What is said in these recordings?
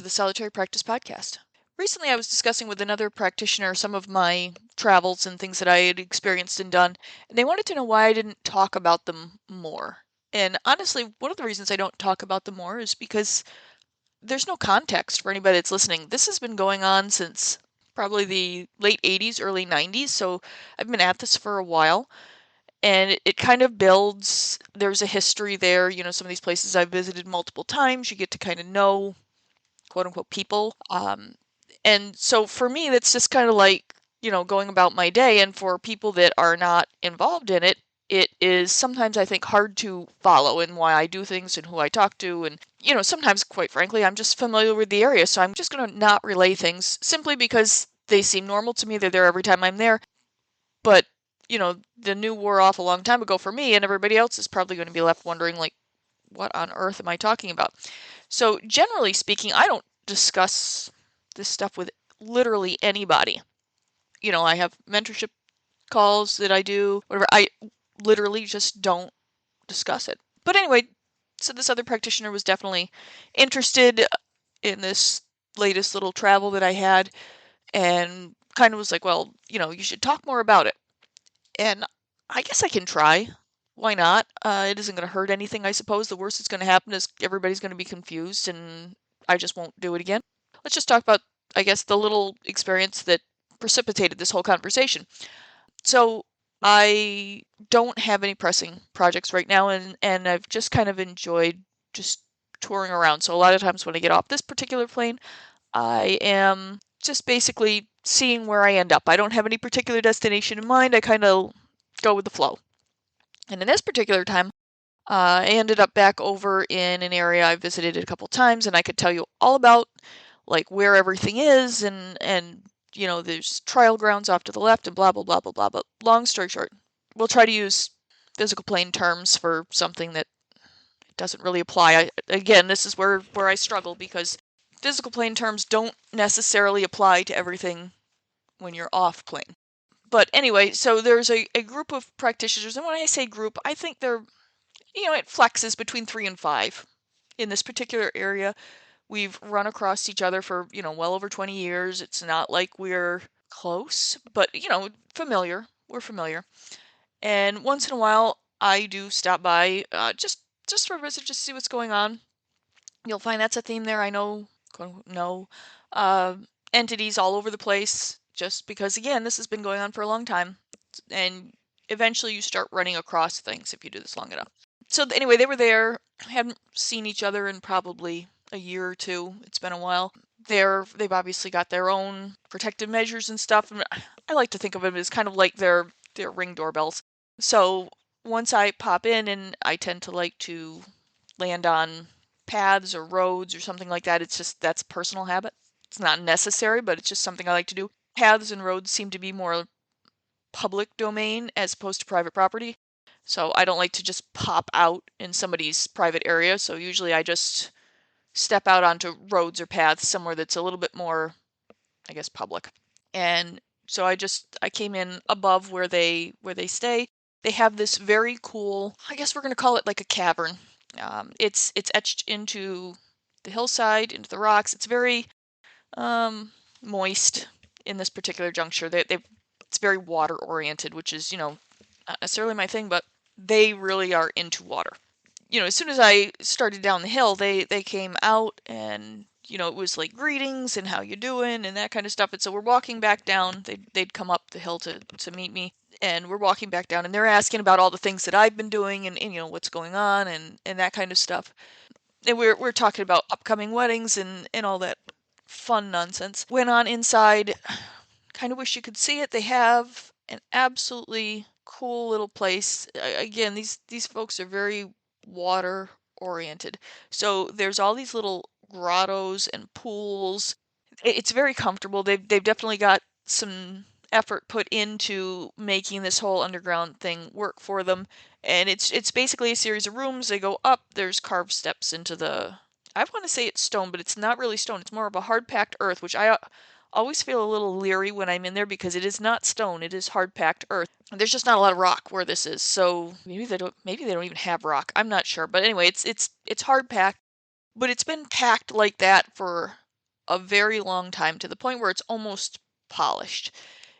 to the Solitary Practice Podcast. Recently, I was discussing with another practitioner some of my travels and things that I had experienced and done, and they wanted to know why I didn't talk about them more. And honestly, one of the reasons I don't talk about them more is because there's no context for anybody that's listening. This has been going on since probably the late 80s, early 90s, so I've been at this for a while. And it kind of builds, there's a history there. Some of these places I've visited multiple times, you get to kind of know quote unquote people. And so for me, that's just kind of like, going about my day. And for people that are not involved in it, it is sometimes, I think, hard to follow in why I do things and who I talk to. And, sometimes, quite frankly, I'm just familiar with the area. So I'm just going to not relay things simply because they seem normal to me. They're there every time I'm there. But, the new wore off a long time ago for me, and everybody else is probably going to be left wondering, like, what on earth am I talking about? So generally speaking, I don't discuss this stuff with literally anybody. I have mentorship calls that I do, whatever. I literally just don't discuss it. But anyway, so this other practitioner was definitely interested in this latest little travel that I had and kind of was like, well, you should talk more about it. And I guess I can try. Why not? It isn't going to hurt anything, I suppose. The worst that's going to happen is everybody's going to be confused and I just won't do it again. Let's just talk about, I guess, the little experience that precipitated this whole conversation. So I don't have any pressing projects right now, and I've just kind of enjoyed just touring around. So a lot of times when I get off this particular plane, I am just basically seeing where I end up. I don't have any particular destination in mind. I kind of go with the flow. And in this particular time, I ended up back over in an area I visited a couple times, and I could tell you all about like where everything is, and there's trial grounds off to the left, and blah blah blah blah blah. But long story short, we'll try to use physical plane terms for something that doesn't really apply. Again, this is where I struggle because physical plane terms don't necessarily apply to everything when you're off plane. But anyway, so there's a group of practitioners, and when I say group, I think they're, it flexes between 3 and 5. In this particular area, we've run across each other for, well over 20 years. It's not like we're close, but, familiar. We're familiar. And once in a while, I do stop by just for a visit, just to see what's going on. You'll find that's a theme there. I know, no, uh, entities all over the place, just because, again, this has been going on for a long time. And eventually you start running across things if you do this long enough. So anyway, they were there. Hadn't seen each other in probably a year or two. It's been a while. They've obviously got their own protective measures and stuff. And I like to think of them as kind of like their Ring doorbells. So once I pop in, and I tend to like to land on paths or roads or something like that. It's just, that's a personal habit. It's not necessary, but it's just something I like to do. Paths and roads seem to be more public domain as opposed to private property. So I don't like to just pop out in somebody's private area. So usually I just step out onto roads or paths somewhere that's a little bit more, I guess, public. And so I came in above where they stay. They have this very cool, I guess we're going to call it like a cavern. It's etched into the hillside, into the rocks. It's very moist in this particular juncture. It's very water oriented, which is, not necessarily my thing, but they really are into water. As soon as I started down the hill, they came out, and it was like greetings and how you doing and that kind of stuff. And so we're walking back down. They'd come up the hill to meet me, and we're walking back down, and they're asking about all the things that I've been doing and what's going on and that kind of stuff. And we're talking about upcoming weddings and all that fun nonsense. Went on inside. Kind of wish you could see it. They have an absolutely cool little place. Again, these folks are very water oriented. So there's all these little grottos and pools. It's very comfortable. They've definitely got some effort put into making this whole underground thing work for them. And it's basically a series of rooms. They go up. There's carved steps into the, I want to say it's stone, but it's not really stone. It's more of a hard packed earth, which I always feel a little leery when I'm in there because it is not stone. It is hard packed earth. There's just not a lot of rock where this is. So maybe they don't even have rock. I'm not sure. But anyway, it's hard packed, but it's been packed like that for a very long time, to the point where it's almost polished.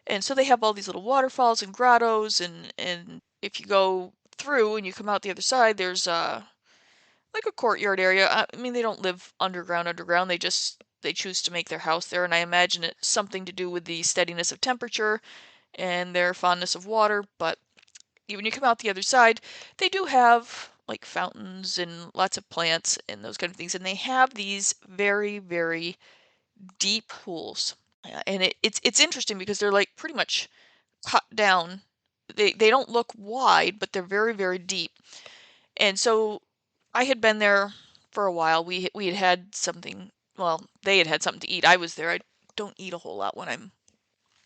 And so they have all these little waterfalls and grottos, and if you go through and you come out the other side, there's like a courtyard area. I mean, they don't live underground. They choose to make their house there, and I imagine it's something to do with the steadiness of temperature and their fondness of water. But when you come out the other side, they do have like fountains and lots of plants and those kind of things, and they have these very, very deep pools. And it's interesting because they're like pretty much cut down. They don't look wide, but they're very, very deep. And so I had been there for a while. We had had something. Well, they had had something to eat. I was there. I don't eat a whole lot when I'm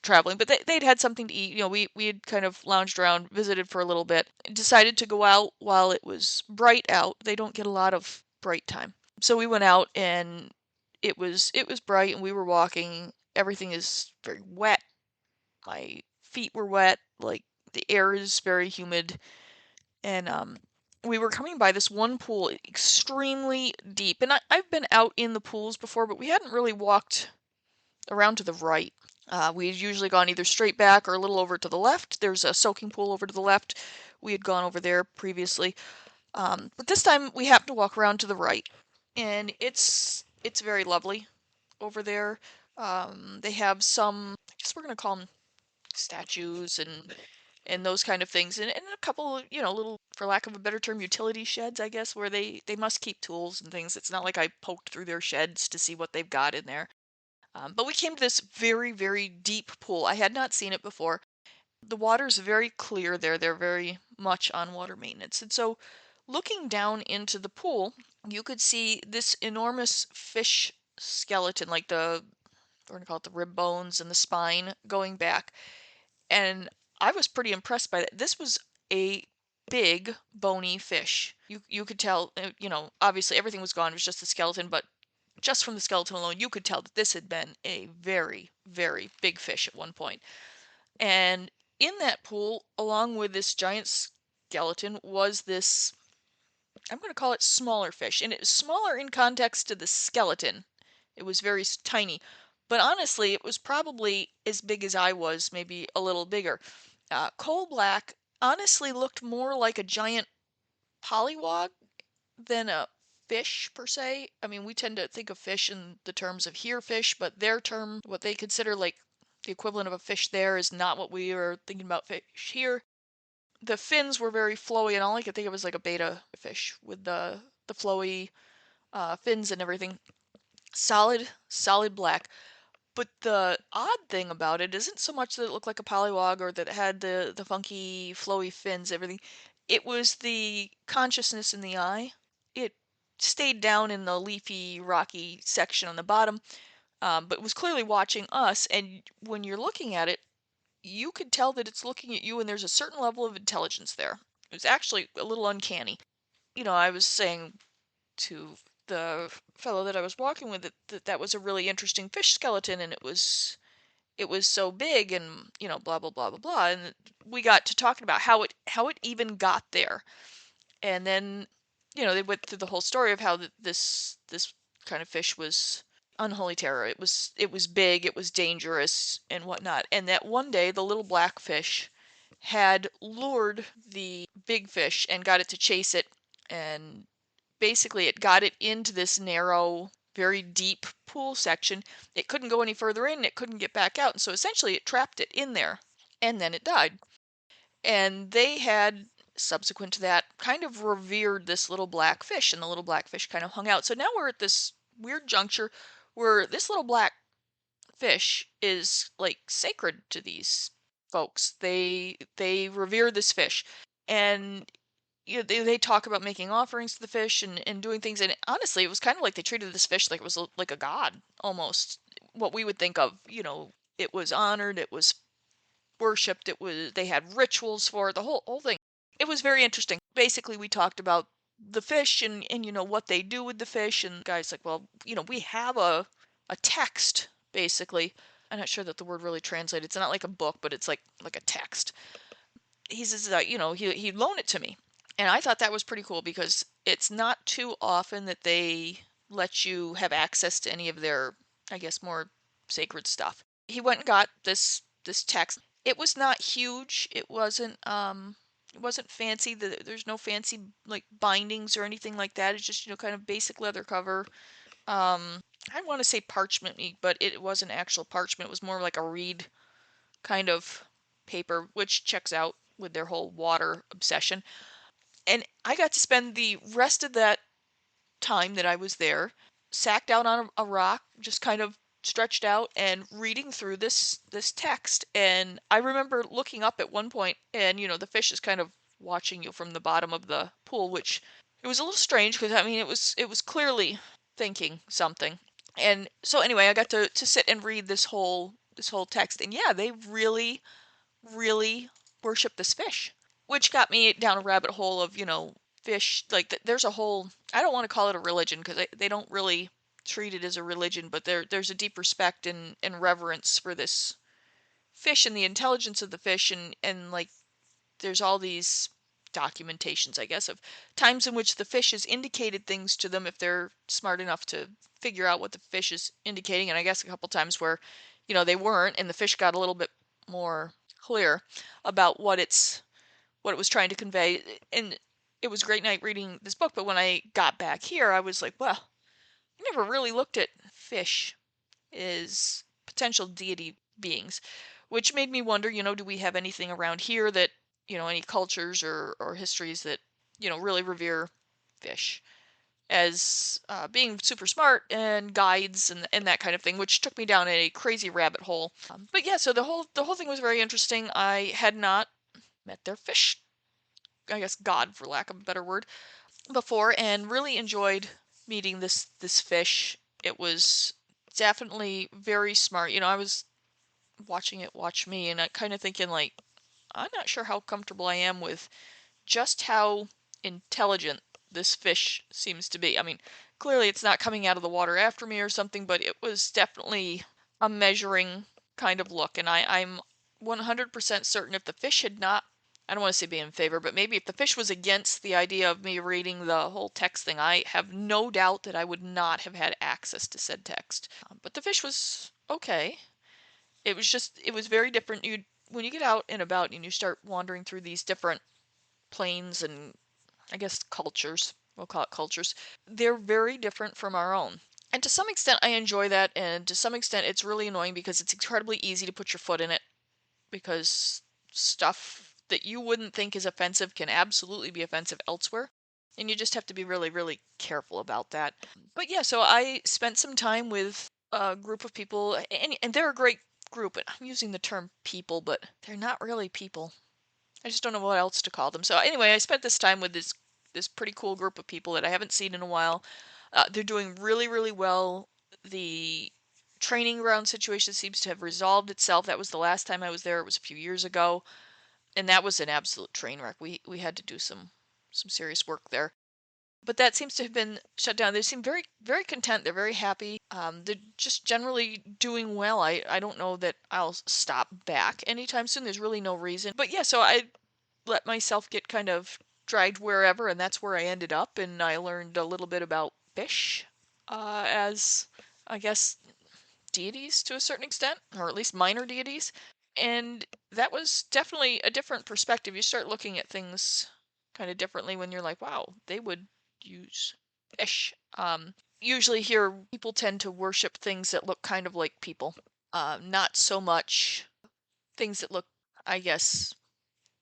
traveling, but they'd had something to eat. We had kind of lounged around, visited for a little bit, decided to go out while it was bright out. They don't get a lot of bright time. So we went out, and it was bright, and we were walking. Everything is very wet. My feet were wet, like the air is very humid, and we were coming by this one pool, extremely deep. And I've been out in the pools before, but we hadn't really walked around to the right. We had usually gone either straight back or a little over to the left. There's a soaking pool over to the left. We had gone over there previously, but this time we happened to walk around to the right, and it's very lovely over there. They have some, I guess we're gonna call them statues and those kind of things, and a couple, little, for lack of a better term, utility sheds, I guess, where they must keep tools and things. It's not like I poked through their sheds to see what they've got in there. But we came to this very, very deep pool. I had not seen it before. The water's very clear there. They're very much on water maintenance. And so, looking down into the pool, you could see this enormous fish skeleton, like we're going to call it the rib bones and the spine going back. And I was pretty impressed by that. This was a big, bony fish. You could tell, obviously everything was gone. It was just the skeleton, but just from the skeleton alone, you could tell that this had been a very, very big fish at one point. And in that pool, along with this giant skeleton, was this, I'm going to call it smaller fish. And it was smaller in context to the skeleton. It was very tiny. But honestly, it was probably as big as I was, maybe a little bigger. Coal black honestly looked more like a giant pollywog than a fish per se. I mean, we tend to think of fish in the terms of here fish, but their term, what they consider like the equivalent of a fish there, is not what we are thinking about fish here. The fins were very flowy, and all I could think of was like a betta fish with the flowy fins and everything. Solid, solid black. But the odd thing about it isn't so much that it looked like a pollywog or that it had the funky, flowy fins, everything. It was the consciousness in the eye. It stayed down in the leafy, rocky section on the bottom, but was clearly watching us. And when you're looking at it, you could tell that it's looking at you, and there's a certain level of intelligence there. It was actually a little uncanny. I was saying to the fellow that I was walking with that was a really interesting fish skeleton, and it was so big, and blah blah blah blah blah, and we got to talking about how it even got there. And then they went through the whole story of how this kind of fish was unholy terror. It was big, it was dangerous and whatnot, and that one day the little black fish had lured the big fish and got it to chase it, and basically it got it into this narrow, very deep pool section. It couldn't go any further in, it couldn't get back out, and so essentially it trapped it in there, and then it died. And they had, subsequent to that, kind of revered this little black fish, and the little black fish kind of hung out. So now we're at this weird juncture where this little black fish is like sacred to these folks. They revere this fish, and they talk about making offerings to the fish and doing things. And honestly, it was kind of like they treated this fish like it was like a god, almost. What we would think of, it was honored, it was worshipped, they had rituals for it, the whole thing. It was very interesting. Basically, we talked about the fish and what they do with the fish, and the guy's like, well, we have a text, basically. I'm not sure that the word really translates. It's not like a book, but it's like a text. He says that he'd loan it to me, and I thought that was pretty cool because it's not too often that they let you have access to any of their I guess, more sacred stuff. He went and got this text. It was not huge. It wasn't fancy. There's no fancy like bindings or anything like that. It's just, kind of basic leather cover. I want to say parchment ink, but it wasn't actual parchment. It was more like a reed kind of paper, which checks out with their whole water obsession. And I got to spend the rest of that time that I was there, sacked out on a rock, just kind of stretched out and reading through this text. And I remember looking up at one point, and the fish is kind of watching you from the bottom of the pool, which it was a little strange because I mean it was clearly thinking something. And so anyway, I got to sit and read this whole text, and yeah, they really really worship this fish, which got me down a rabbit hole of, fish. Like, there's a whole, I don't want to call it a religion because they don't really treat it as a religion, but there's a deep respect and reverence for this fish and the intelligence of the fish. And like, there's all these documentations, I guess, of times in which the fish has indicated things to them if they're smart enough to figure out what the fish is indicating. And I guess a couple times where, they weren't, and the fish got a little bit more clear about what it was trying to convey. And it was a great night reading this book, but when I got back here, I was like, well, I never really looked at fish as potential deity beings, which made me wonder, do we have anything around here that, any cultures or histories that, really revere fish as being super smart and guides and that kind of thing, which took me down a crazy rabbit hole. But yeah, so the whole thing was very interesting. I had not met their fish, I guess, god, for lack of a better word, before, and really enjoyed meeting this fish. It was definitely very smart. I was watching it watch me, and I kind of thinking like, I'm not sure how comfortable I am with just how intelligent this fish seems to be. I mean, clearly it's not coming out of the water after me or something, but it was definitely a measuring kind of look. And I'm 100% certain if the fish had not, I don't want to say be in favor, but maybe if the fish was against the idea of me reading the whole text thing, I have no doubt that I would not have had access to said text. But the fish was okay. It was very different. When you get out and about and you start wandering through these different planes and I guess cultures, we'll call it cultures, they're very different from our own. And to some extent, I enjoy that, and to some extent, it's really annoying because it's incredibly easy to put your foot in it because stuff that you wouldn't think is offensive can absolutely be offensive elsewhere. And you just have to be really, really careful about that. But yeah, so I spent some time with a group of people, and they're a great group. And I'm using the term people, but they're not really people. I just don't know what else to call them. So anyway, I spent this time with this pretty cool group of people that I haven't seen in a while. They're doing really, really well. The training ground situation seems to have resolved itself. That was the last time I was there. It was a few years ago, and that was an absolute train wreck. We had to do some serious work there. But that seems to have been shut down. They seem very, very content. They're very happy. They're just generally doing well. I don't know that I'll stop back anytime soon. There's really no reason. But yeah, so I let myself get kind of dragged wherever, and that's where I ended up. And I learned a little bit about fish as, I guess, deities to a certain extent, or at least minor deities. And that was definitely a different perspective. You start looking at things kind of differently when you're like, wow, they would use fish. Usually here, people tend to worship things that look kind of like people, not so much things that look, I guess,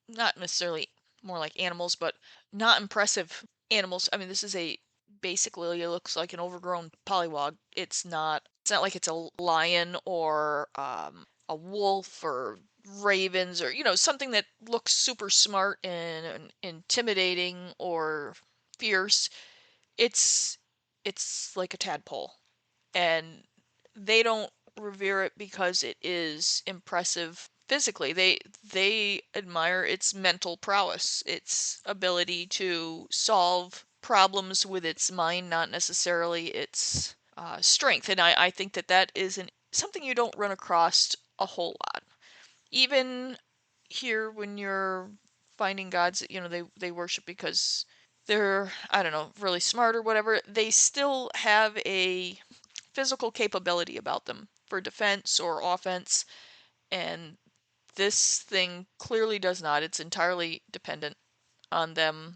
not necessarily more like animals, but not impressive animals. I mean, this is a basically it looks like an overgrown pollywog. It's not like it's a lion or a wolf or ravens or something that looks super smart and intimidating or fierce. It's it's like a tadpole, and they don't revere it because it is impressive physically. They admire its mental prowess, its ability to solve problems with its mind, not necessarily its strength. And I think that is something you don't run across a whole lot. Even here, when you're finding gods that they worship because they're, I don't know, really smart or whatever, they still have a physical capability about them for defense or offense, and this thing clearly does not. It's entirely dependent on them,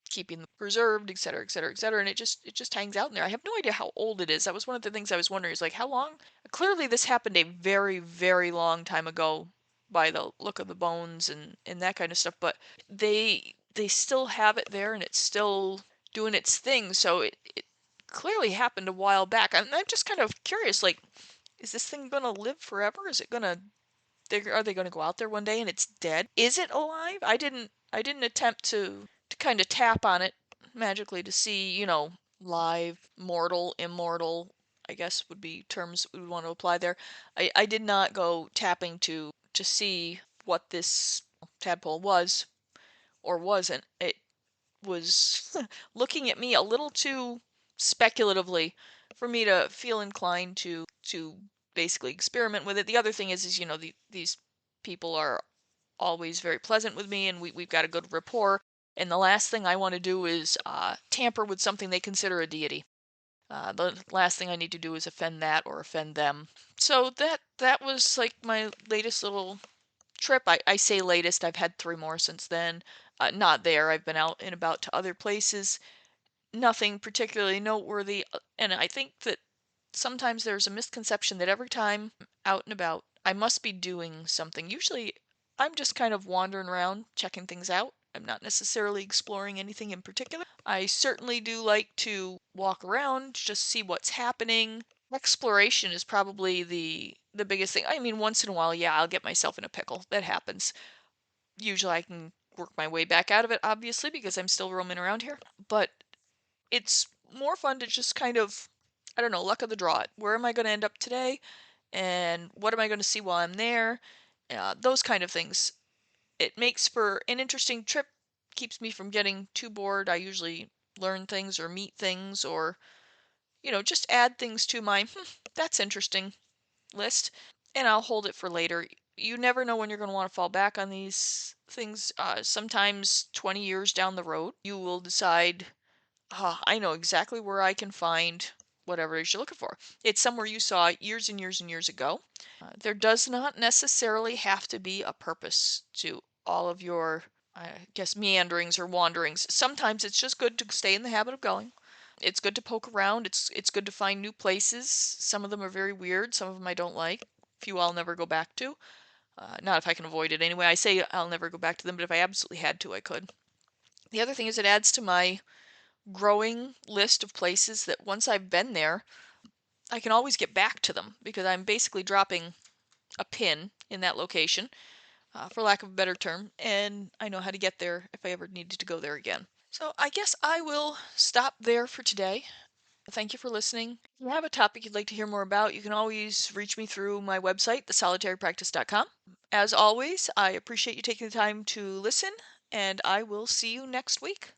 keeping them preserved, et cetera, et cetera, et cetera. And it just hangs out in there. I have no idea how old it is. That was one of the things I was wondering, is like, how long? Clearly, this happened a very, very long time ago by the look of the bones and that kind of stuff. But they still have it there, and it's still doing its thing. So it clearly happened a while back. I'm just kind of curious, like, is this thing gonna live forever? Is it gonna are they going to go out there one day and it's dead? Is it alive? I didn't attempt to kind of tap on it magically to see, live, mortal, immortal, I guess would be terms we would want to apply there. I did not go tapping to see what this tadpole was or wasn't. It was looking at me a little too speculatively for me to feel inclined to basically experiment with it. The other thing is these people are always very pleasant with me, and we've got a good rapport. And the last thing I want to do is tamper with something they consider a deity. The last thing I need to do is offend that or offend them. So that was like my latest little trip. I say latest, I've had 3 more since then. Not there. I've been out and about to other places. Nothing particularly noteworthy. And I think that sometimes there's a misconception that every time I'm out and about, I must be doing something. Usually, I'm just kind of wandering around, checking things out. I'm not necessarily exploring anything in particular. I certainly do like to walk around, just see what's happening. Exploration is probably the biggest thing. I mean, once in a while, yeah, I'll get myself in a pickle. That happens. Usually I can work my way back out of it, obviously, because I'm still roaming around here. But it's more fun to just kind of, I don't know, luck of the draw it. Where am I going to end up today? And what am I going to see while I'm there? Those kind of things. It makes for an interesting trip, keeps me from getting too bored. I usually learn things or meet things or, just add things to my, that's interesting list, and I'll hold it for later. You never know when you're going to want to fall back on these things. Sometimes 20 years down the road, you will decide, I know exactly where I can find whatever it is you're looking for. It's somewhere you saw years and years and years ago. There does not necessarily have to be a purpose to all of your, I guess, meanderings or wanderings. Sometimes it's just good to stay in the habit of going. It's good to poke around. It's good to find new places. Some of them are very weird. Some of them I don't like. A few I'll never go back to. Not if I can avoid it anyway. I say I'll never go back to them, but if I absolutely had to, I could. The other thing is it adds to my growing list of places that once I've been there, I can always get back to them because I'm basically dropping a pin in that location, for lack of a better term, and I know how to get there if I ever needed to go there again. So I guess I will stop there for today. Thank you for listening. If you have a topic you'd like to hear more about, you can always reach me through my website, thesolitarypractice.com. As always, I appreciate you taking the time to listen, and I will see you next week.